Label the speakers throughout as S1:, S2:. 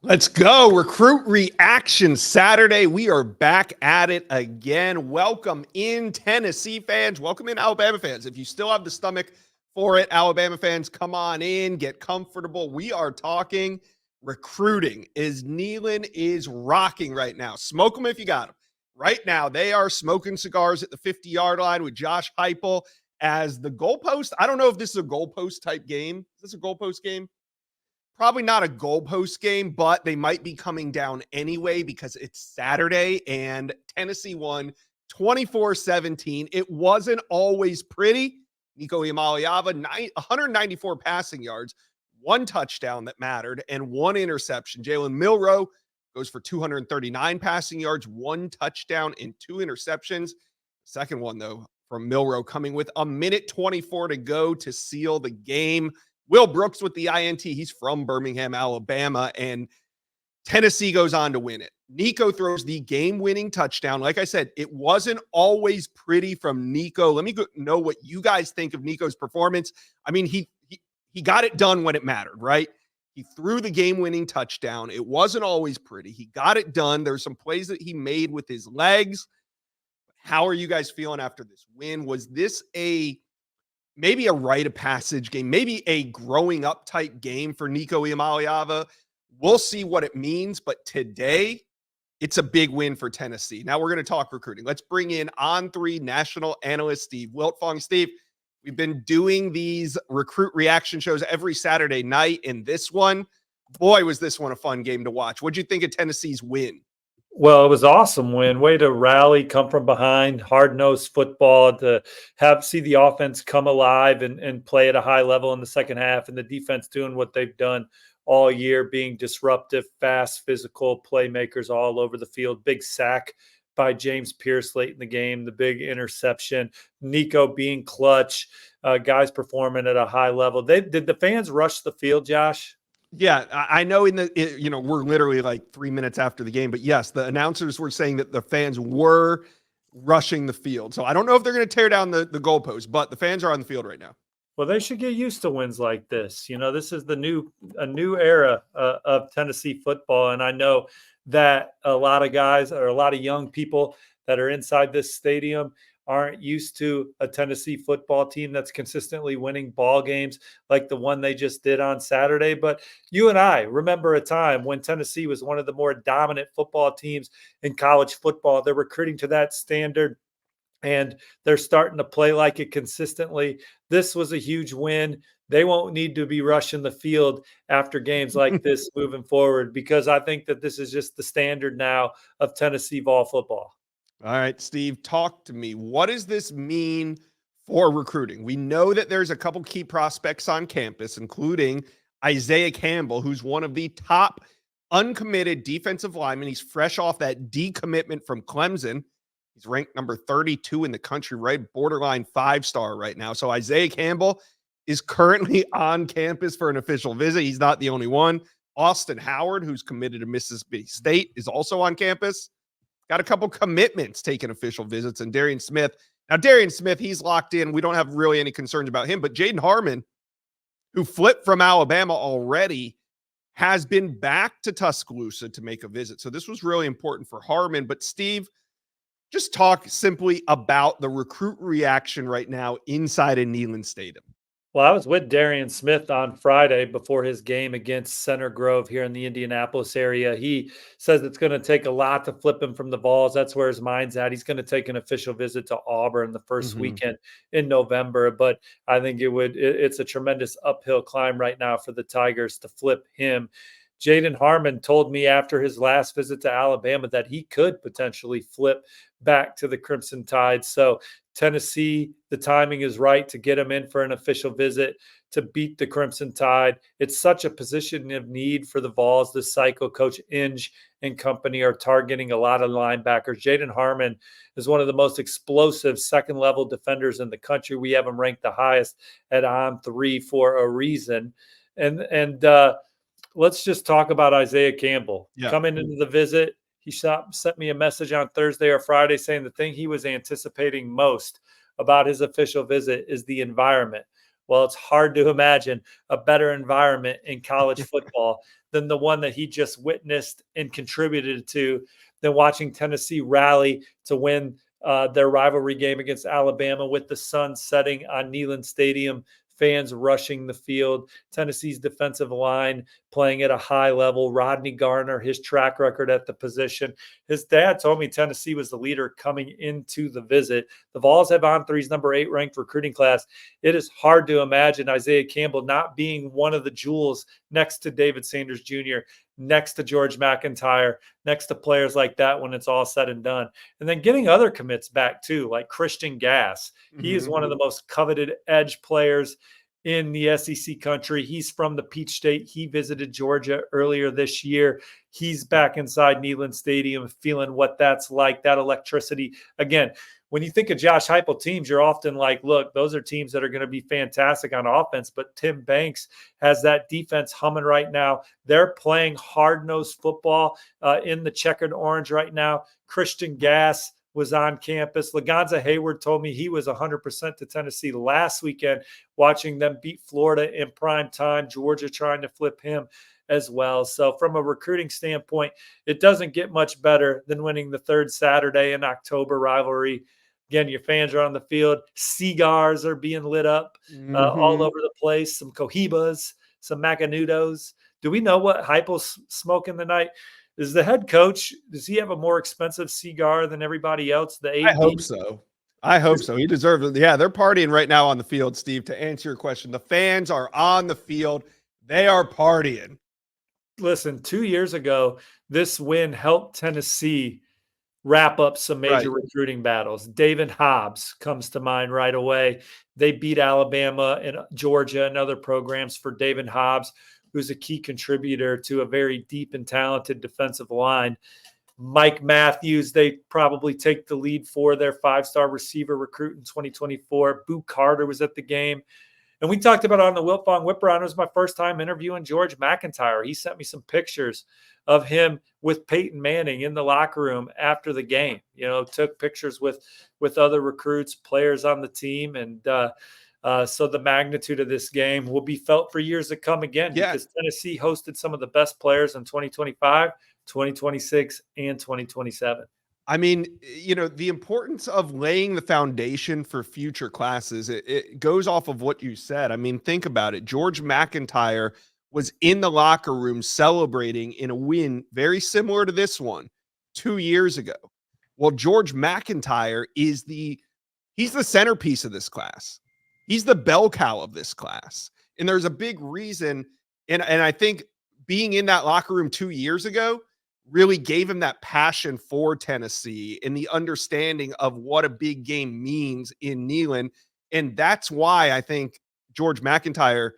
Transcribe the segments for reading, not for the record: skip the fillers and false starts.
S1: Let's go. Recruit Reaction Saturday. We are back at it again. Welcome in, Tennessee fans. Welcome in, Alabama fans. If you still have the stomach for it, Alabama fans, come on in, get comfortable. We are talking recruiting. Neyland is rocking right now. Smoke them if you got them. Right now, they are smoking cigars at the 50-yard line with Josh Heupel as the goalpost. I don't know if this is a goalpost type game. Is this a goalpost game? Probably not a goalpost game, but they might be coming down anyway because it's Saturday and Tennessee won 24-17. It wasn't always pretty. Nico Iamaleava, 194 passing yards, one touchdown that mattered, and one interception. Jalen Milroe goes for 239 passing yards, one touchdown, and two interceptions. Second one, though, from Milroe coming with a minute 24 to go to seal the game. Will Brooks with the INT. He's from Birmingham, Alabama, and Tennessee goes on to win it. Nico throws the game-winning touchdown. Like I said, it wasn't always pretty from Nico. Let me know what you guys think of Nico's performance. I mean, he got it done when it mattered, right? He threw the game-winning touchdown. It wasn't always pretty. He got it done. There's some plays that he made with his legs. How are you guys feeling after this win? Was this maybe a rite of passage game, maybe a growing up type game for Nico Iamaleava? We'll see what it means, but today it's a big win for Tennessee. Now we're going to talk recruiting. Let's bring in On3 national analyst Steve Wiltfong. Steve, we've been doing these recruit reaction shows every Saturday night, and this one, boy, was this one a fun game to watch. What'd you think of Tennessee's win?
S2: Well, it was awesome win. Way to rally, come from behind, hard-nosed football, to see the offense come alive and play at a high level in the second half, and the defense doing what they've done all year, being disruptive, fast, physical playmakers all over the field. Big sack by James Pierce late in the game, the big interception, Nico being clutch, guys performing at a high level. Did the fans rush the field, Josh?
S1: Yeah, I know we're literally like 3 minutes after the game, but yes, the announcers were saying that the fans were rushing the field. So I don't know if they're going to tear down the goalpost, but the fans are on the field right now.
S2: Well, they should get used to wins like this. You know, this is a new era of Tennessee football. And I know that a lot of guys or a lot of young people that are inside this stadium aren't used to a Tennessee football team that's consistently winning ball games like the one they just did on Saturday. But you and I remember a time when Tennessee was one of the more dominant football teams in college football. They're recruiting to that standard, and they're starting to play like it consistently. This was a huge win. They won't need to be rushing the field after games like this moving forward, because I think that this is just the standard now of Tennessee Vol football.
S1: All right, Steve, talk to me. What does this mean for recruiting? We know that there's a couple key prospects on campus, including Isaiah Campbell, who's one of the top uncommitted defensive linemen. He's fresh off that decommitment from Clemson. He's ranked number 32 in the country, right? Borderline 5-star right now. So Isaiah Campbell is currently on campus for an official visit. He's not the only one. Austin Howard, who's committed to Mississippi State, is also on campus. Got a couple commitments taking official visits, and Darian Smith. Now, Darian Smith, he's locked in. We don't have really any concerns about him, but Jaden Harmon, who flipped from Alabama already, has been back to Tuscaloosa to make a visit. So this was really important for Harmon. But Steve, just talk simply about the recruit reaction right now inside of Neyland Stadium.
S2: Well, I was with Darian Smith on Friday before his game against Center Grove here in the Indianapolis area. He says it's going to take a lot to flip him from the Vols. That's where his mind's at. He's going to take an official visit to Auburn the first weekend in November. But I think it's a tremendous uphill climb right now for the Tigers to flip him. Jaden Harmon told me after his last visit to Alabama that he could potentially flip back to the Crimson Tide. So Tennessee, the timing is right to get him in for an official visit to beat the Crimson Tide. It's such a position of need for the Vols this cycle. Coach Inge and company are targeting a lot of linebackers. Jaden Harmon is one of the most explosive second-level defenders in the country. We have him ranked the highest at On3 for a reason. And let's just talk about Isaiah Campbell. Coming into the visit, he sent me a message on Thursday or Friday saying the thing he was anticipating most about his official visit is the environment. Well, it's hard to imagine a better environment in college football than the one that he just witnessed and contributed to, than watching Tennessee rally to win their rivalry game against Alabama with the sun setting on Neyland Stadium, fans rushing the field, Tennessee's defensive line playing at a high level, Rodney Garner, his track record at the position. His dad told me Tennessee was the leader coming into the visit. The Vols have On3's number 8 ranked recruiting class. It is hard to imagine Isaiah Campbell not being one of the jewels next to David Sanders Jr., next to George McIntyre, next to players like that when it's all said and done. And then getting other commits back too, like Christian Gass. He is one of the most coveted edge players in the SEC country. He's from the Peach State. He visited Georgia earlier this year. He's back inside Neyland Stadium, feeling what that's like, that electricity. Again, when you think of Josh Heupel teams, you're often like, look, those are teams that are going to be fantastic on offense, but Tim Banks has that defense humming right now. They're playing hard-nosed football in the checkered orange right now. Christian Gass was on campus. Lagonza Hayward told me he was 100% to Tennessee last weekend, watching them beat Florida in prime time, Georgia trying to flip him as well. So from a recruiting standpoint, it doesn't get much better than winning the third Saturday in October rivalry. Again, your fans are on the field. Cigars are being lit up all over the place. Some Cohibas, some Macanudos. Do we know what Heupel's smoking tonight? Is the head coach, does he have a more expensive cigar than everybody else?
S1: I hope so. I hope so. He deserves it. Yeah, they're partying right now on the field, Steve. To answer your question, the fans are on the field. They are partying.
S2: Listen, 2 years ago, this win helped Tennessee wrap up some major recruiting battles. David Hobbs comes to mind right away. They beat Alabama and Georgia and other programs for David Hobbs, who's a key contributor to a very deep and talented defensive line. Mike Matthews, they probably take the lead for their 5-star receiver recruit in 2024. Boo Carter was at the game. And we talked about it on the Wiltfong Whip Around. It was my first time interviewing George McIntyre. He sent me some pictures of him with Peyton Manning in the locker room after the game. You know, took pictures with other recruits, players on the team. And so the magnitude of this game will be felt for years to come again, because Tennessee hosted some of the best players in 2025, 2026, and 2027.
S1: I mean, you know, the importance of laying the foundation for future classes, it goes off of what you said. I mean, think about it. George McIntyre was in the locker room celebrating in a win very similar to this one 2 years ago. Well, George McIntyre he's the centerpiece of this class. He's the bell cow of this class. And there's a big reason. And I think being in that locker room 2 years ago really gave him that passion for Tennessee and the understanding of what a big game means in Neyland. And that's why I think George McIntyre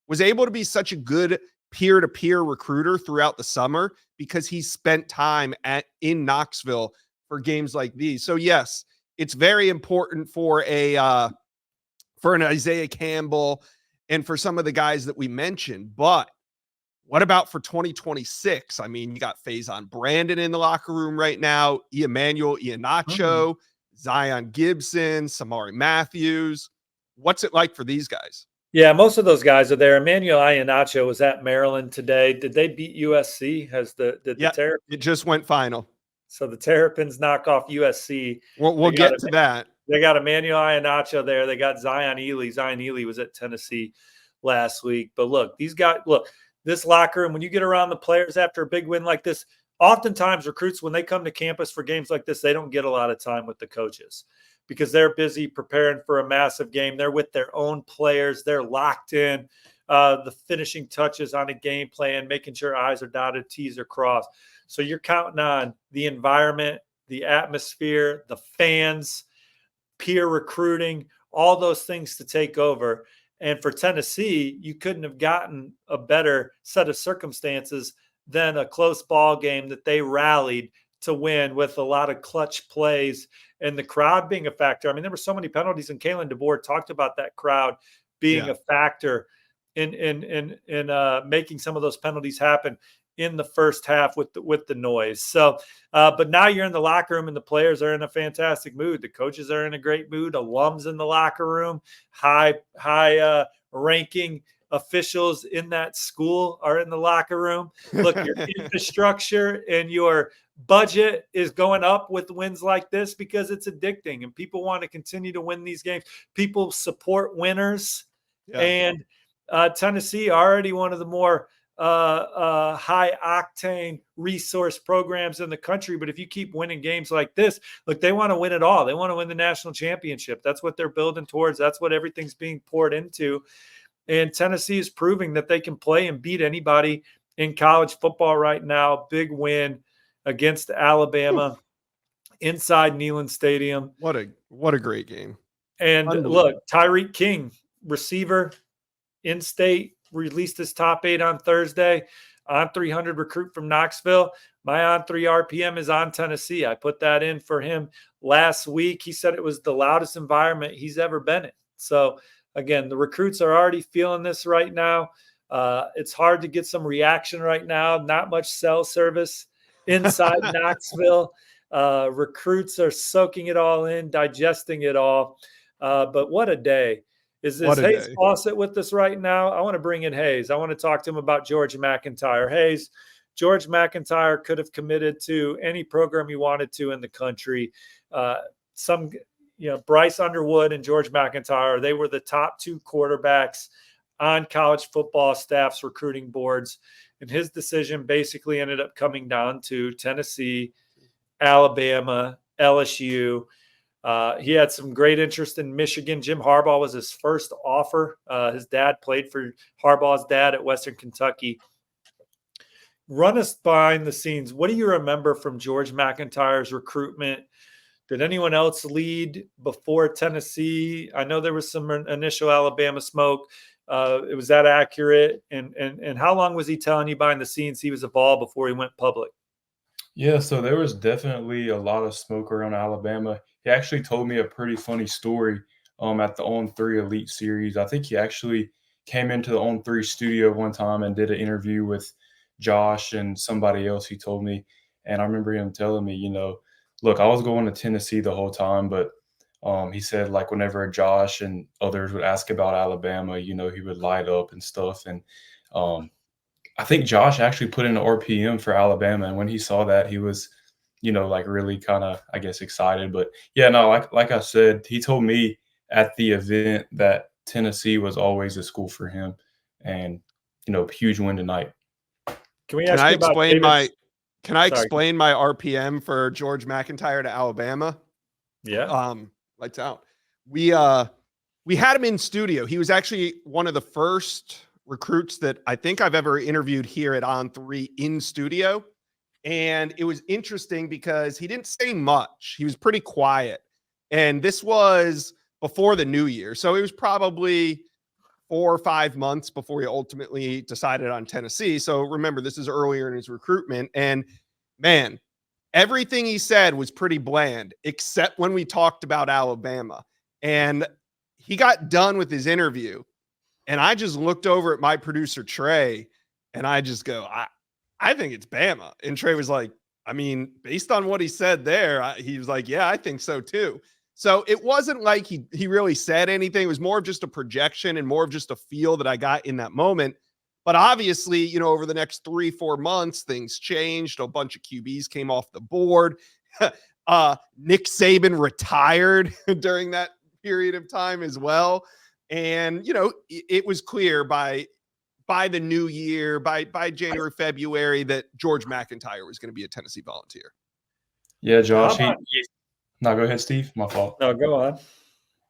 S1: was able to be such a good peer-to-peer recruiter throughout the summer, because he spent time in Knoxville for games like these. So yes, it's very important for an Isaiah Campbell and for some of the guys that we mentioned, but what about for 2026? I mean, you got Faison Brandon in the locker room right now, Emmanuel Iheanacho, Zion Gibson, Samari Matthews. What's it like for these guys?
S2: Yeah, most of those guys are there. Emmanuel Iheanacho was at Maryland today. Did they beat USC?
S1: It just went final.
S2: So the Terrapins knock off USC.
S1: We'll get to that.
S2: They got Emmanuel Iheanacho there. They got Zion Ely. Zion Ely was at Tennessee last week. But look, these guys, this locker room, when you get around the players after a big win like this, oftentimes recruits, when they come to campus for games like this, they don't get a lot of time with the coaches because they're busy preparing for a massive game. They're with their own players. They're locked in. The finishing touches on a game plan, making sure I's are dotted, T's are crossed. So you're counting on the environment, the atmosphere, the fans, peer recruiting, all those things to take over. And for Tennessee, you couldn't have gotten a better set of circumstances than a close ball game that they rallied to win with a lot of clutch plays and the crowd being a factor. I mean, there were so many penalties, and Kalen DeBoer talked about that crowd being a factor in making some of those penalties happen. in the first half with the noise. So, but now you're in the locker room and the players are in a fantastic mood. The coaches are in a great mood. Alums in the locker room, high ranking officials in that school are in the locker room. Look, your infrastructure and your budget is going up with wins like this because it's addicting and people want to continue to win these games. People support winners. Yeah. And Tennessee, already one of the more high octane resource programs in the country. But if you keep winning games like this, look, they want to win it all. They want to win the national championship. That's what they're building towards. That's what everything's being poured into. And Tennessee is proving that they can play and beat anybody in college football right now. Big win against Alabama inside Neyland Stadium.
S1: What a great game.
S2: And look, Tyreek King, receiver, in-state, released his top 8 on Thursday. On 300 recruit from Knoxville. My on 3 RPM is on Tennessee. I put that in for him last week. He said it was the loudest environment he's ever been in. So, again, the recruits are already feeling this right now. It's hard to get some reaction right now. Not much cell service inside Knoxville. Recruits are soaking it all in, digesting it all. But what a day. Is this Hayes Fawcett with us right now? I want to bring in Hayes. I want to talk to him about George McIntyre. Hayes, George McIntyre could have committed to any program he wanted to in the country. Bryce Underwood and George McIntyre, they were the top 2 quarterbacks on college football staff's recruiting boards. And his decision basically ended up coming down to Tennessee, Alabama, LSU. He had some great interest in Michigan. Jim Harbaugh was his first offer. His dad played for Harbaugh's dad at Western Kentucky. Run us behind the scenes. What do you remember from George McIntyre's recruitment? Did anyone else lead before Tennessee? I know there was some initial Alabama smoke. Was that accurate? And how long was he telling you behind the scenes he was a Vol before he went public?
S3: Yeah, so there was definitely a lot of smoke around Alabama. He actually told me a pretty funny story at the On 3 Elite Series. I think he actually came into the On 3 studio one time and did an interview with Josh and somebody else, he told me. And I remember him telling me, look, I was going to Tennessee the whole time, but he said, like, whenever Josh and others would ask about Alabama, he would light up and stuff. And I think Josh actually put in an RPM for Alabama. And when he saw that, he was, really kind of, I guess, excited. But yeah, no, like I said, he told me at the event that Tennessee was always a school for him. And, huge win tonight.
S2: Can I explain my
S1: RPM for George McIntyre to Alabama?
S2: Yeah.
S1: Lights out. We had him in studio. He was actually one of the first recruits that I think I've ever interviewed here at On 3 in studio. And it was interesting because he didn't say much. He was pretty quiet. And this was before the new year. So it was probably 4 or 5 months before he ultimately decided on Tennessee. So remember, this is earlier in his recruitment. And man, everything he said was pretty bland, except when we talked about Alabama. And he got done with his interview. And I just looked over at my producer, Trey, and I just go, I think it's Bama. And Trey was like, I mean, based on what he said there, he was like, yeah, I think so too. So it wasn't like he really said anything. It was more of just a projection and more of just a feel that I got in that moment. But obviously, over the next 3-4 months, things changed. A bunch of QBs came off the board. Nick Saban retired during that period of time as well. And, it was clear by the new year, by January, February, that George McIntyre was going to be a Tennessee Volunteer.
S3: Yeah, Josh. No, go ahead, Steve. My fault.
S2: No, go on.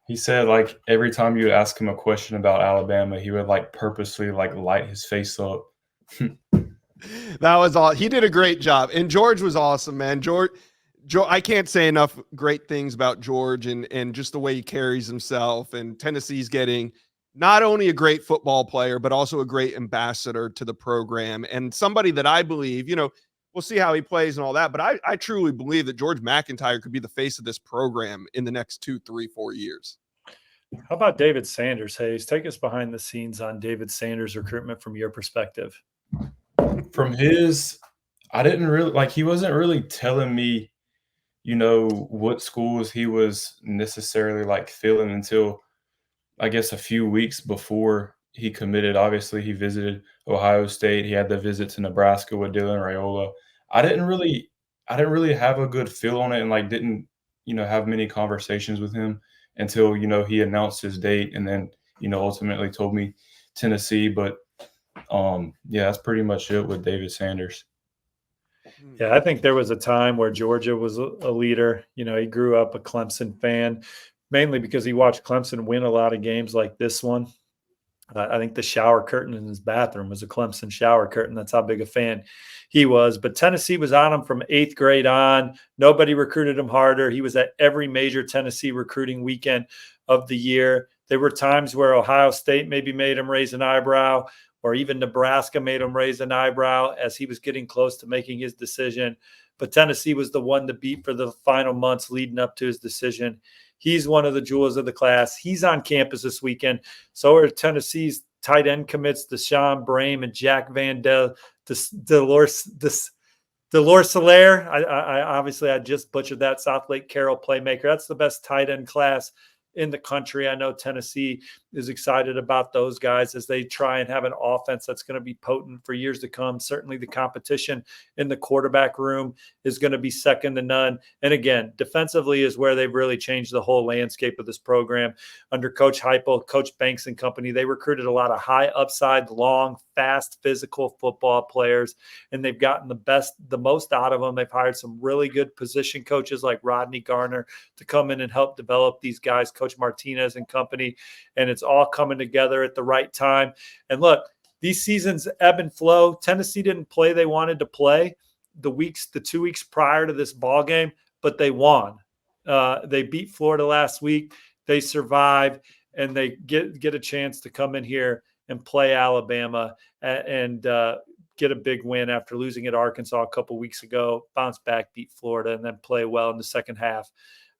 S3: He said, like, every time you would ask him a question about Alabama, he would, like, purposely, like, light his face up.
S1: That was all. He did a great job. And George was awesome, man. George, I can't say enough great things about George and just the way he carries himself. And Tennessee's getting not only a great football player, but also a great ambassador to the program and somebody that I believe, we'll see how he plays and all that. But I truly believe that George McIntyre could be the face of this program in the next 2, 3, 4 years.
S2: How about David Sanders, Hayes? Take us behind the scenes on David Sanders' recruitment from your perspective.
S3: From his, I didn't really like. He wasn't really telling me, what schools he was necessarily like feeling until I guess a few weeks before he committed. Obviously, he visited Ohio State. He had the visit to Nebraska with Dylan Raiola. I didn't really I didn't really have a good feel on it and like didn't, have many conversations with him until, he announced his date and then, ultimately told me Tennessee. But yeah, that's pretty much it with David Sanders.
S2: Yeah, I think there was a time where Georgia was a leader. He grew up a Clemson fan, mainly because he watched Clemson win a lot of games like this one. I think the shower curtain in his bathroom was a Clemson shower curtain. That's how big a fan he was. But Tennessee was on him from 8th grade on. Nobody recruited him harder. He was at every major Tennessee recruiting weekend of the year. There were times where Ohio State maybe made him raise an eyebrow, or even Nebraska made him raise an eyebrow as he was getting close to making his decision. But Tennessee was the one to beat for the final months leading up to his decision. He's one of the jewels of the class. He's on campus this weekend. So are Tennessee's tight end commits, Deshaun Brame and Jack Van Delors Solaire. I obviously I just butchered that. South Lake Carroll playmaker. That's the best tight end class in the country. I know Tennessee is excited about those guys as they try and have an offense that's going to be potent for years to come. Certainly the competition in the quarterback room is going to be second to none. And again, defensively is where they've really changed the whole landscape of this program. Under Coach Heupel, Coach Banks and company, they recruited a lot of high upside, long, fast, physical football players, and they've gotten the most out of them. They've hired some really good position coaches like Rodney Garner to come in and help develop these guys, Coach Martinez and company, and it's all coming together at the right time. And look, these seasons ebb and flow. Tennessee didn't play they wanted to play the 2 weeks prior to this ball game, but they won. They beat Florida last week. They survive, and they get a chance to come in here and play Alabama and get a big win after losing at Arkansas a couple weeks ago, bounce back, beat Florida, and then play well in the second half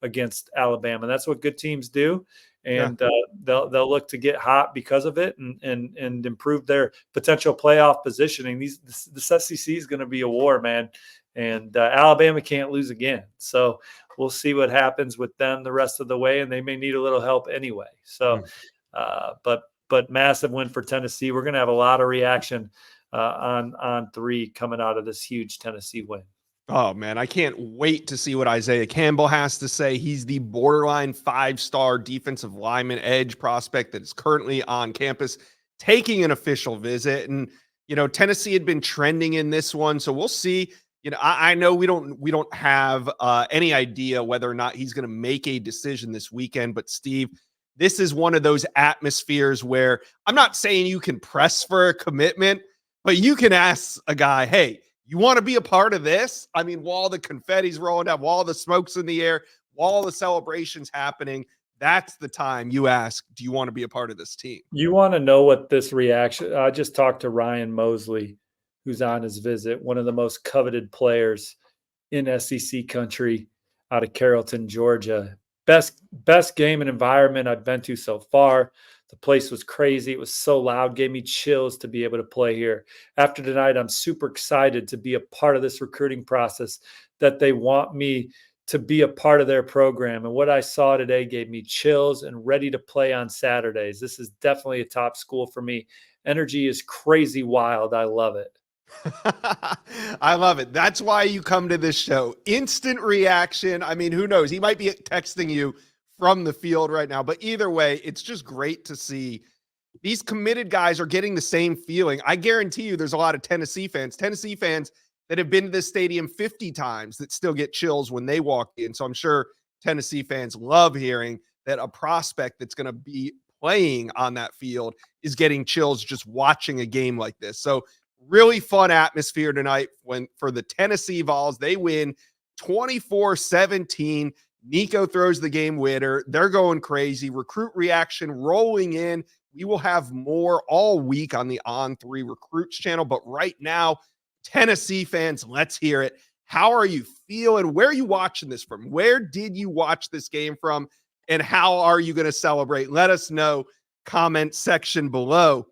S2: against Alabama. That's what good teams do. And they'll look to get hot because of it and improve their potential playoff positioning. This SEC is going to be a war, man. And Alabama can't lose again. So we'll see what happens with them the rest of the way, and they may need a little help anyway. So, but massive win for Tennessee. We're going to have a lot of reaction on 3 coming out of this huge Tennessee win.
S1: Oh, man, I can't wait to see what Isaiah Campbell has to say. He's the borderline 5-star defensive lineman edge prospect that is currently on campus taking an official visit. And, Tennessee had been trending in this one. So we'll see. I know we don't have any idea whether or not he's going to make a decision this weekend. But, Steve, this is one of those atmospheres where I'm not saying you can press for a commitment, but you can ask a guy, hey, you want to be a part of this? I mean, while the confetti's rolling down, while the smoke's in the air, while the celebration's happening, that's the time you ask, do you want to be a part of this team?
S2: You want to know what this reaction – I just talked to Ryan Mosley, who's on his visit, one of the most coveted players in SEC country out of Carrollton, Georgia. Best game and environment I've been to so far. The place was crazy. It was so loud, gave me chills to be able to play here. After tonight, I'm super excited to be a part of this recruiting process, that they want me to be a part of their program. And what I saw today gave me chills and ready to play on Saturdays. This is definitely a top school for me. Energy is crazy wild. I love it.
S1: I love it. That's why you come to this show. Instant reaction. I mean, who knows? He might be texting you from the field right now. But either way, it's just great to see these committed guys are getting the same feeling. I guarantee you there's a lot of Tennessee fans that have been to this stadium 50 times that still get chills when they walk in. So I'm sure Tennessee fans love hearing that a prospect that's going to be playing on that field is getting chills just watching a game like this. So really fun atmosphere tonight for the Tennessee Vols. They win 24-17. Nico throws the game winner. They're going crazy. Recruit reaction rolling in. We will have more all week on the On3 Recruits channel. But right now, Tennessee fans, let's hear it. How are you feeling? Where are you watching this from? Where did you watch this game from? And how are you going to celebrate? Let us know. Comment section below.